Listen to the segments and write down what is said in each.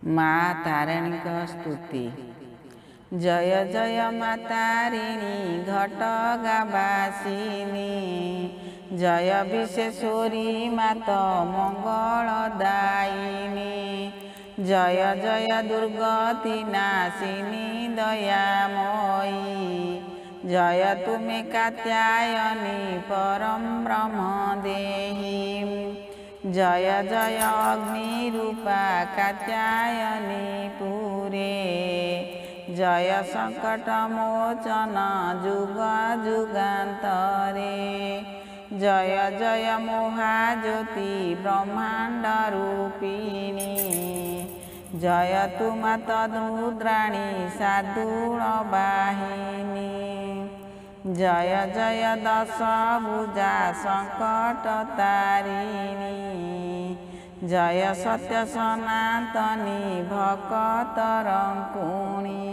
माँ तारिणी स्तुति। जय जय माँ तारिणी घटगाबासिनी, जय विश्वेश्वरी मात मंगलदायिनी। जय जय दुर्गति नाशिनी दयामयी, जय तुमे कात्यायनी परम ब्रह्म देही। जय जय अग्निरूपा कात्यायनी पुरे, जय संकटमोचन जुग जुगान्तरे। जय जय मोहाज्योति ब्रह्माण्ड रूपिणी, जय तु तद्रुद्राणी शार्दूल वाहिनी। जय जय दशभुजा संकट तारिणी, जय सत्य सनातनी भक्त रंकुणी।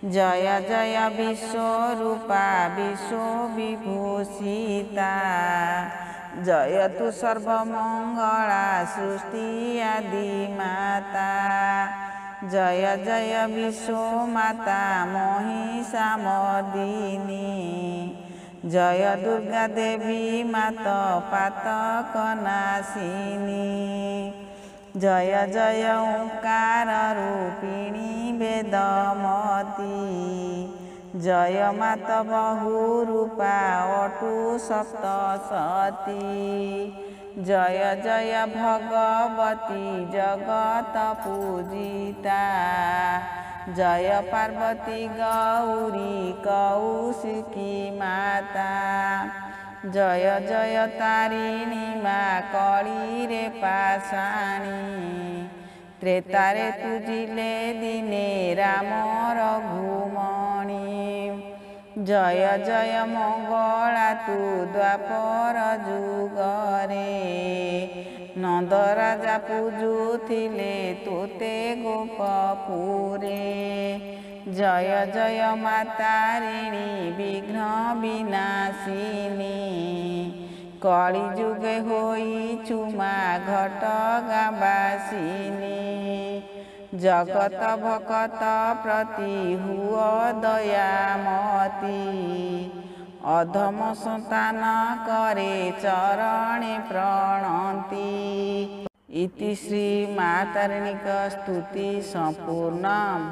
जय जय विश्वरूपा विश्व विभूषिता, जय तु सर्वमंगला सृष्टि आदि माता। जय जय विश्वमाता महिषा मर्दिनी, जय दुर्गा देवी मात पातक नाशिनी। जय जय ओंकार रूपिणी वेदमती, जय मात बहुरूपा अटु सप्तशती। जय जय भगवती जगत पूजिता, जय पार्वती गौरी कौशिकी माता। जय जय तारिणी माँ कली रे पाषाणी, त्रेतारे पूजिले दिने राम रघुमणि। जय जय मंगला तु द्वापर जुगरे, नंदराजा पूजुथिले तोते गोपपुरे। जय जय माँ तारिणी विघ्न विनाशिनी, कली जुगे होइछु माँ घटगाबासिनी। जगत भक्त प्रति हुओ दयामती, अधम संतान करे चरणे प्रणति। इति श्री माँ तारिणी स्तुति संपूर्णम्।